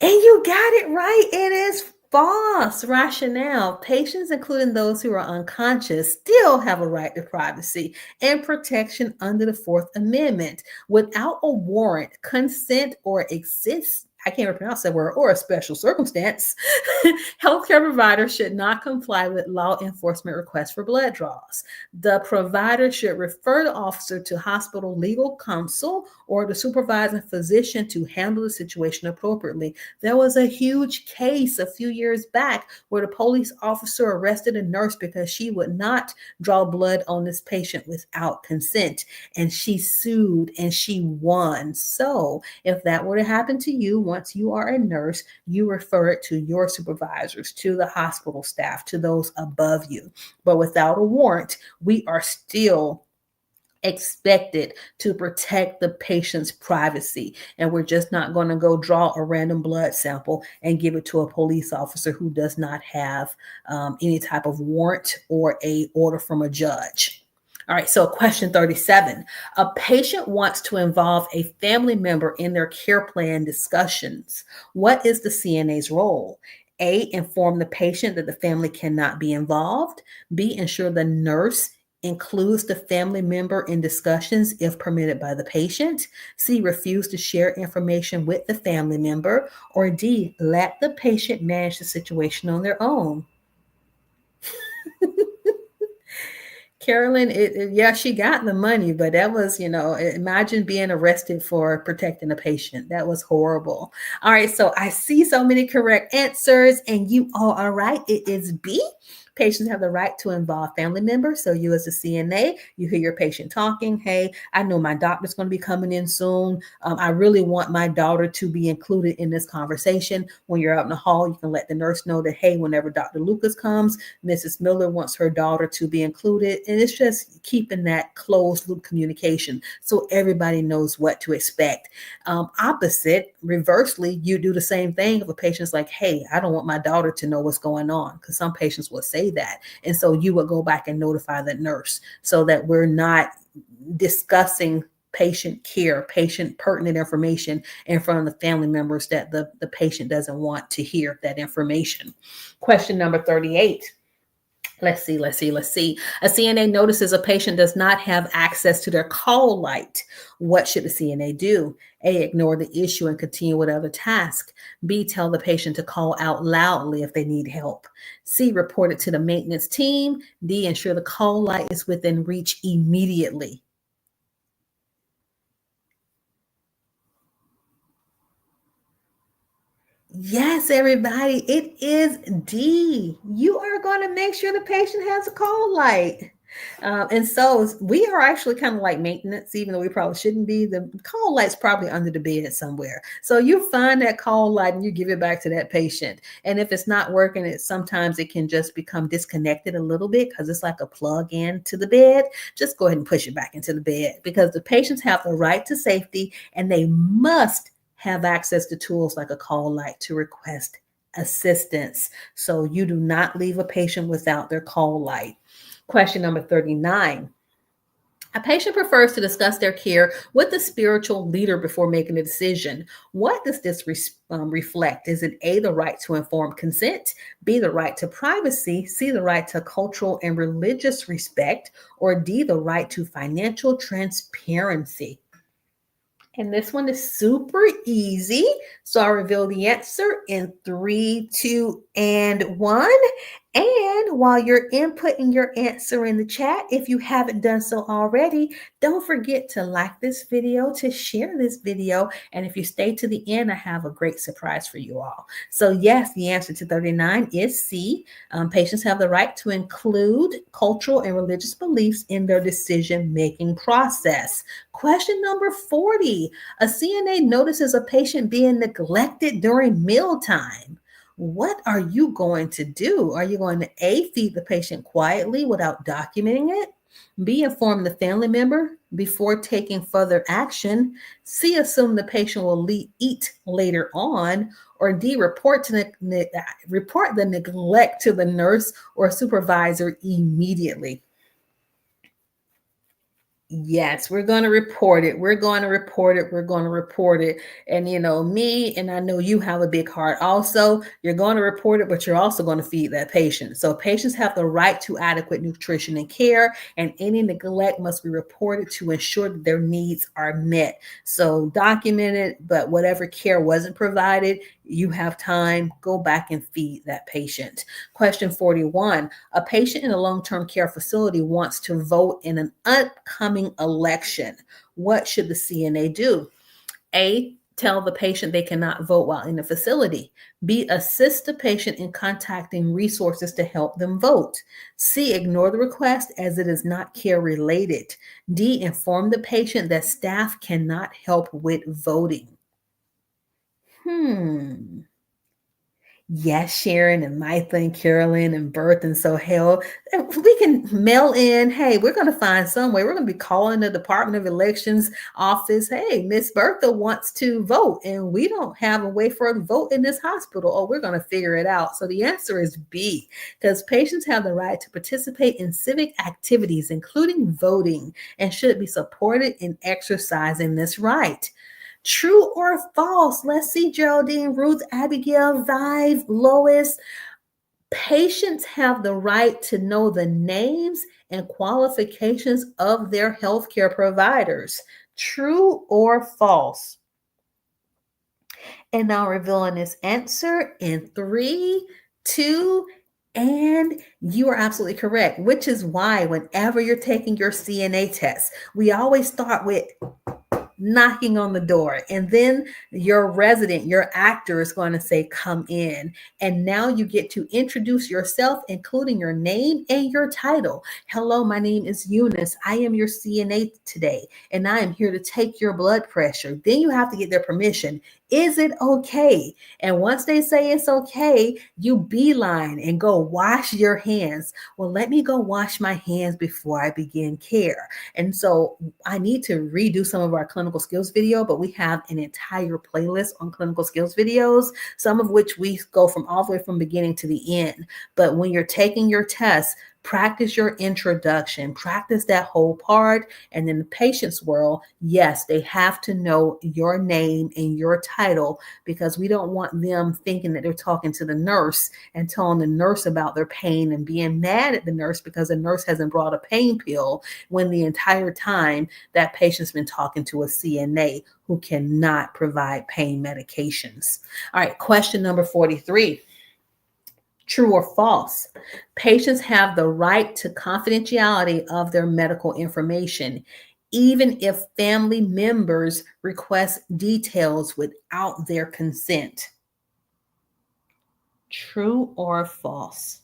And you got it right. It is false. Rationale. Patients, including those who are unconscious, still have a right to privacy and protection under the Fourth Amendment. Without a warrant, consent, or I can't even pronounce that word, or a special circumstance, healthcare providers should not comply with law enforcement requests for blood draws. The provider should refer the officer to hospital legal counsel or the supervising physician to handle the situation appropriately. There was a huge case a few years back where the police officer arrested a nurse because she would not draw blood on this patient without consent. And she sued and she won. So if that were to happen to you, once you are a nurse, you refer it to your supervisors, to the hospital staff, to those above you. But without a warrant, we are still expected to protect the patient's privacy. And we're just not going to go draw a random blood sample and give it to a police officer who does not have any type of warrant or a order from a judge. All right, so question 37. A patient wants to involve a family member in their care plan discussions. What is the CNA's role? A, inform the patient that the family cannot be involved. B, ensure the nurse includes the family member in discussions if permitted by the patient. C, refuse to share information with the family member. Or D, let the patient manage the situation on their own. Carolyn, yeah, she got the money, but that was, imagine being arrested for protecting a patient. That was horrible. All right, so I see so many correct answers, and you all are right. It is B. Patients have the right to involve family members. So you as a CNA, you hear your patient talking. Hey, I know my doctor's going to be coming in soon. I really want my daughter to be included in this conversation. When you're out in the hall, you can let the nurse know that, hey, whenever Dr. Lucas comes, Mrs. Miller wants her daughter to be included. And it's just keeping that closed loop communication so everybody knows what to expect. Opposite, reversely, you do the same thing if a patient's like, hey, I don't want my daughter to know what's going on, because some patients will say that. And so you would go back and notify the nurse so that we're not discussing patient care, patient pertinent information in front of the family members that the patient doesn't want to hear that information. Question number 38. Let's see. A CNA notices a patient does not have access to their call light. What should the CNA do? A, ignore the issue and continue with other tasks. B, tell the patient to call out loudly if they need help. C, report it to the maintenance team. D, ensure the call light is within reach immediately. Yes, everybody, it is D. You are going to make sure the patient has a call light. And so we are actually kind of like maintenance, even though we probably shouldn't be. The call light's probably under the bed somewhere. So you find that call light and you give it back to that patient. And if it's not working, sometimes it can just become disconnected a little bit because it's like a plug in to the bed. Just go ahead and push it back into the bed, because the patients have the right to safety and they must have access to tools like a call light to request assistance. So you do not leave a patient without their call light. Question number 39. A patient prefers to discuss their care with the spiritual leader before making a decision. What does this reflect? Is it A, the right to informed consent, B, the right to privacy, C, the right to cultural and religious respect, or D, the right to financial transparency? And this one is super easy. So I'll reveal the answer in 3, 2, and 1. And while you're inputting your answer in the chat, if you haven't done so already, don't forget to like this video, to share this video. And if you stay to the end, I have a great surprise for you all. So yes, the answer to 39 is C. Patients have the right to include cultural and religious beliefs in their decision-making process. Question number 40. A CNA notices a patient being neglected during mealtime. What are you going to do? Are you going to A, feed the patient quietly without documenting it? B, inform the family member before taking further action? C, assume the patient will eat later on? Or D, report the neglect to the nurse or supervisor immediately? Yes, we're going to report it. We're going to report it. We're going to report it. And me, and I know you have a big heart also. You're going to report it, but you're also going to feed that patient. So patients have the right to adequate nutrition and care, and any neglect must be reported to ensure that their needs are met. So document it, but whatever care wasn't provided, you have time, go back and feed that patient. Question 41. A patient in a long-term care facility wants to vote in an upcoming election. What should the CNA do? A, tell the patient they cannot vote while in the facility. B, assist the patient in contacting resources to help them vote. C, ignore the request as it is not care related. D, inform the patient that staff cannot help with voting. Yes, Sharon and Martha and Carolyn and Berth and Sohail, we can mail in. Hey, we're going to find some way. We're going to be calling the Department of Elections office. Hey, Miss Bertha wants to vote, and we don't have a way for her to vote in this hospital. Oh, we're going to figure it out. So the answer is B, because patients have the right to participate in civic activities, including voting, and should be supported in exercising this right. True or false? Let's see, Geraldine, Ruth, Abigail, Vive, Lois. Patients have the right to know the names and qualifications of their healthcare providers. True or false? And now revealing this answer in 3, 2, And you are absolutely correct, which is why whenever you're taking your CNA test, we always start with knocking on the door, and then your resident, your actor, is going to say come in, and now you get to introduce yourself, including your name and your title. Hello, my name is Eunice. I am your CNA today, and I am here to take your blood pressure. Then you have to get their permission. Is it okay? And once they say it's okay, you beeline and go wash your hands. Well, let me go wash my hands before I begin care. And so I need to redo some of our clinical skills video, but we have an entire playlist on clinical skills videos, some of which we go from all the way from beginning to the end. But when you're taking your test, practice your introduction, practice that whole part. And in the patient's world, yes, they have to know your name and your title, because we don't want them thinking that they're talking to the nurse and telling the nurse about their pain and being mad at the nurse because the nurse hasn't brought a pain pill, when the entire time that patient's been talking to a CNA who cannot provide pain medications. All right, question number 43. True or false? Patients have the right to confidentiality of their medical information, even if family members request details without their consent. True or false?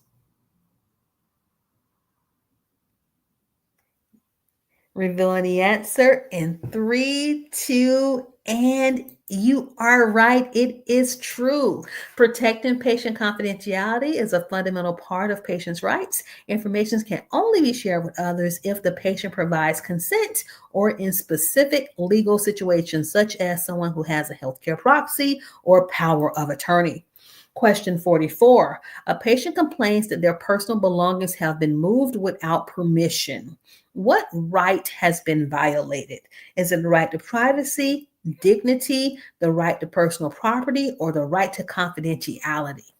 Revealing the answer in 3, 2, and you are right. It is true. Protecting patient confidentiality is a fundamental part of patients' rights. Information can only be shared with others if the patient provides consent or in specific legal situations, such as someone who has a healthcare proxy or power of attorney. Question 44. A patient complains that their personal belongings have been moved without permission. What right has been violated? Is it the right to privacy, dignity, the right to personal property, or the right to confidentiality?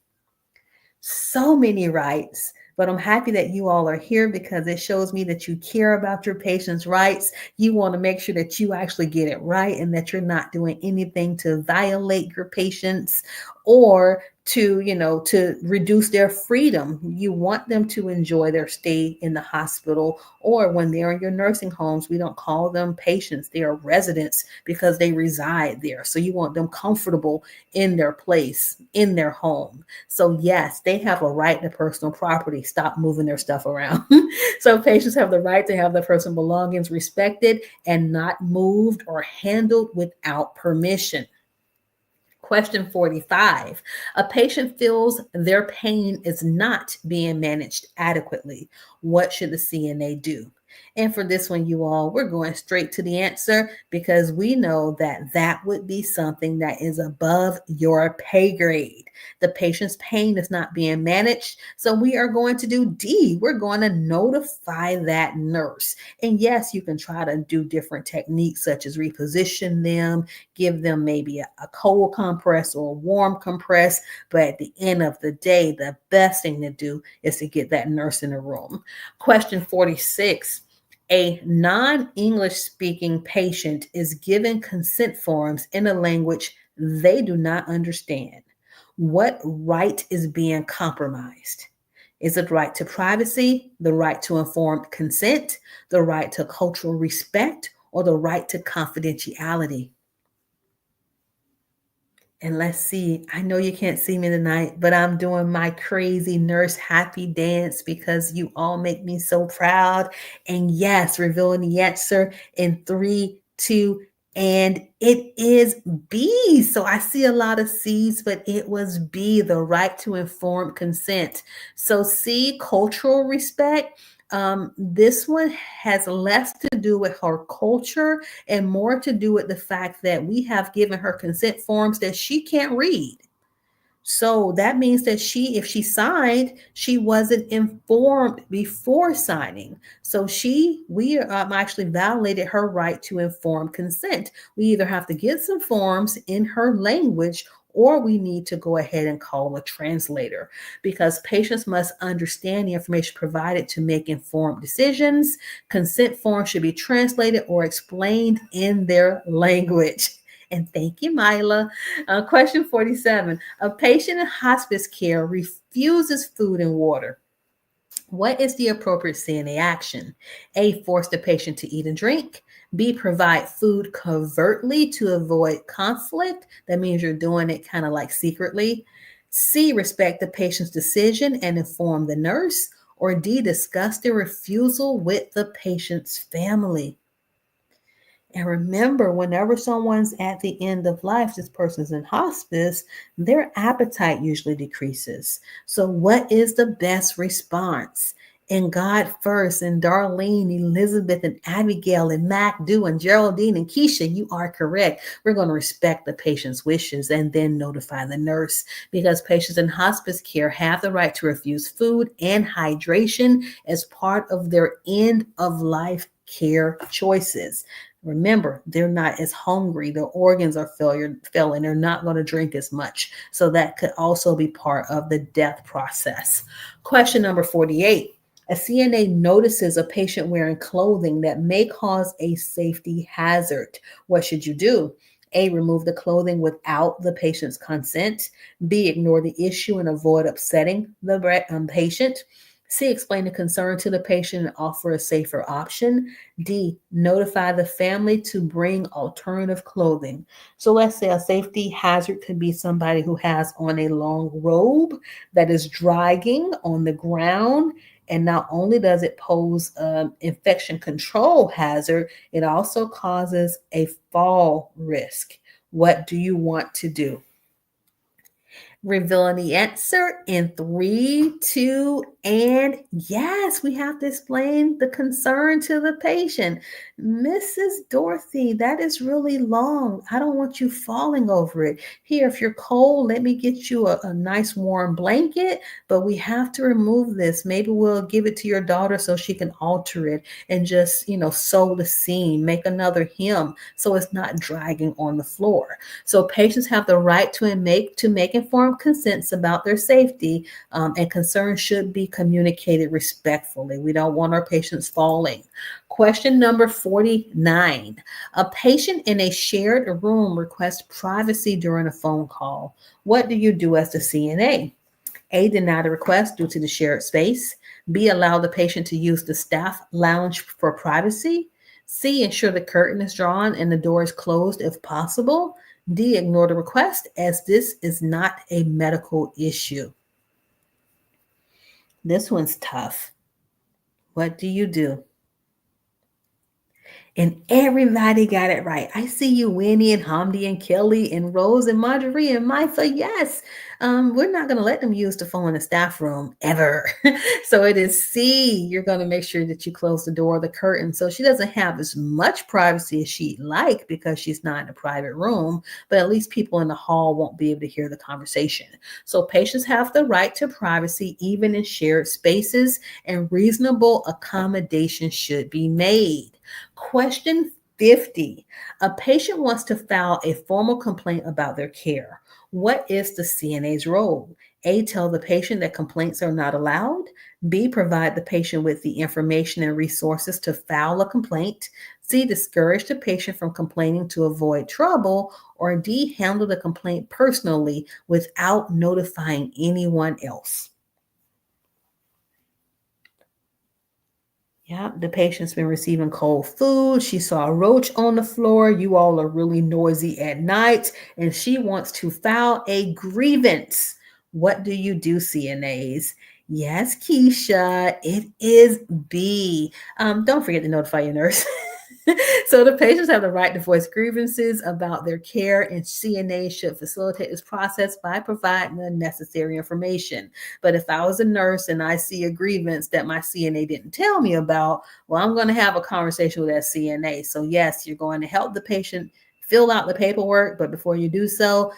So many rights, but I'm happy that you all are here because it shows me that you care about your patients' rights. You want to make sure that you actually get it right and that you're not doing anything to violate your patients or to reduce their freedom. You want them to enjoy their stay in the hospital, or when they're in your nursing homes, we don't call them patients, they are residents because they reside there. So you want them comfortable in their place, in their home. So yes, they have a right to personal property. Stop moving their stuff around. So patients have the right to have their personal belongings respected and not moved or handled without permission. Question 45. A patient feels their pain is not being managed adequately. What should the CNA do? And for this one, you all, we're going straight to the answer because we know that that would be something that is above your pay grade. The patient's pain is not being managed. So we are going to do D. We're going to notify that nurse. And yes, you can try to do different techniques such as reposition them, give them maybe a cold compress or a warm compress. But at the end of the day, the best thing to do is to get that nurse in the room. Question 46. A non-English speaking patient is given consent forms in a language they do not understand. What right is being compromised? Is it the right to privacy, the right to informed consent, the right to cultural respect, or the right to confidentiality? And let's see, I know you can't see me tonight, but I'm doing my crazy nurse happy dance because you all make me so proud. And yes, revealing the answer in 3, 2, and it is B. So I see a lot of C's, but it was B, the right to informed consent. So C, cultural respect. This one has less to do with her culture and more to do with the fact that we have given her consent forms that she can't read. So that means that if she signed, she wasn't informed before signing. So we actually violated her right to informed consent. We either have to get some forms in her language or we need to go ahead and call a translator because patients must understand the information provided to make informed decisions. Consent forms should be translated or explained in their language. And thank you, Mila. Question 47. A patient in hospice care refuses food and water. What is the appropriate CNA action? A, force the patient to eat and drink. B, provide food covertly to avoid conflict. That means you're doing it kind of like secretly. C, respect the patient's decision and inform the nurse. Or D, discuss the refusal with the patient's family. And remember, whenever someone's at the end of life, this person's in hospice, their appetite usually decreases. So, what is the best response? And God first, and Darlene, Elizabeth, and Abigail, and Mac, Do, and Geraldine, and Keisha, you are correct. We're going to respect the patient's wishes and then notify the nurse, because patients in hospice care have the right to refuse food and hydration as part of their end of life care choices. Remember, they're not as hungry. Their organs are failing. They're not going to drink as much. So that could also be part of the death process. Question number 48. A CNA notices a patient wearing clothing that may cause a safety hazard. What should you do? A, remove the clothing without the patient's consent. B, ignore the issue and avoid upsetting the patient. C, explain the concern to the patient and offer a safer option. D, notify the family to bring alternative clothing. So let's say a safety hazard could be somebody who has on a long robe that is dragging on the ground. And not only does it pose an infection control hazard, it also causes a fall risk. What do you want to do? Revealing the answer in 3, 2, and yes, we have to explain the concern to the patient. Mrs. Dorothy, that is really long. I don't want you falling over it. Here, if you're cold, let me get you a nice warm blanket, but we have to remove this. Maybe we'll give it to your daughter so she can alter it and just, sew the seam, make another hem so it's not dragging on the floor. So patients have the right to make informed consents about their safety, and concerns should be communicated respectfully. We don't want our patients falling. Question number 49. A patient in a shared room requests privacy during a phone call. What do you do as the CNA? A, deny the request due to the shared space. B, allow the patient to use the staff lounge for privacy. C, ensure the curtain is drawn and the door is closed if possible. D, ignore the request as this is not a medical issue. This one's tough. What do you do? And everybody got it right. I see you, Winnie and Hamdi and Kelly and Rose and Marjorie and Micah. Yes, we're not going to let them use the phone in the staff room ever. So it is C. You're going to make sure that you close the door, the curtain, so she doesn't have as much privacy as she'd like because she's not in a private room, but at least people in the hall won't be able to hear the conversation. So patients have the right to privacy even in shared spaces, and reasonable accommodation should be made. Question 50. A patient wants to file a formal complaint about their care. What is the CNA's role? A, tell the patient that complaints are not allowed. B, provide the patient with the information and resources to file a complaint. C, discourage the patient from complaining to avoid trouble. Or D, handle the complaint personally without notifying anyone else. Yeah, the patient's been receiving cold food. She saw a roach on the floor. You all are really noisy at night, and she wants to file a grievance. What do you do, CNAs? Yes, Keisha, it is B. Don't forget to notify your nurse. So the patients have the right to voice grievances about their care, and CNA should facilitate this process by providing the necessary information. But if I was a nurse and I see a grievance that my CNA didn't tell me about, well, I'm going to have a conversation with that CNA. So yes, you're going to help the patient fill out the paperwork, but before you do so,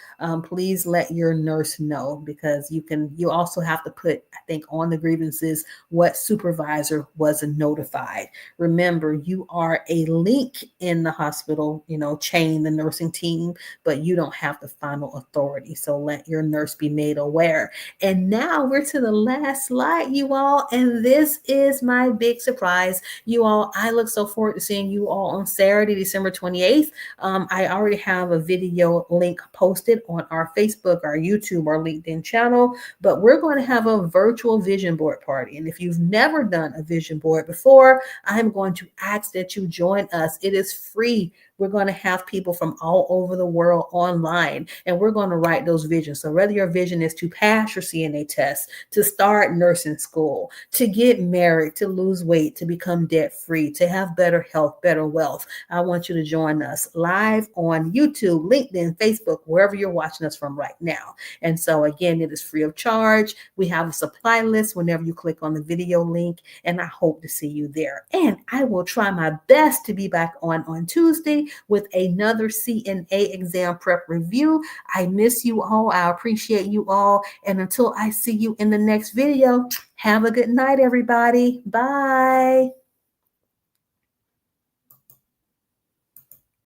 please let your nurse know, because you also have to put, I think, on the grievances what supervisor was notified. Remember, you are a link in the hospital, chain, the nursing team, but you don't have the final authority. So let your nurse be made aware. And now we're to the last slide, you all, and this is my big surprise. You all, I look so forward to seeing you all on Saturday, December 28th. I I already have a video link posted on our Facebook, our YouTube, our LinkedIn channel, but we're going to have a virtual vision board party. And if you've never done a vision board before, I'm going to ask that you join us. It is free. We're going to have people from all over the world online, and we're going to write those visions. So whether your vision is to pass your CNA test, to start nursing school, to get married, to lose weight, to become debt free, to have better health, better wealth, I want you to join us live on YouTube, LinkedIn, Facebook, wherever you're watching us from right now. And so again, it is free of charge. We have a supply list whenever you click on the video link, and I hope to see you there. And I will try my best to be back on Tuesday with another CNA exam prep review. I miss you all. I appreciate you all. And until I see you in the next video, have a good night, everybody. Bye.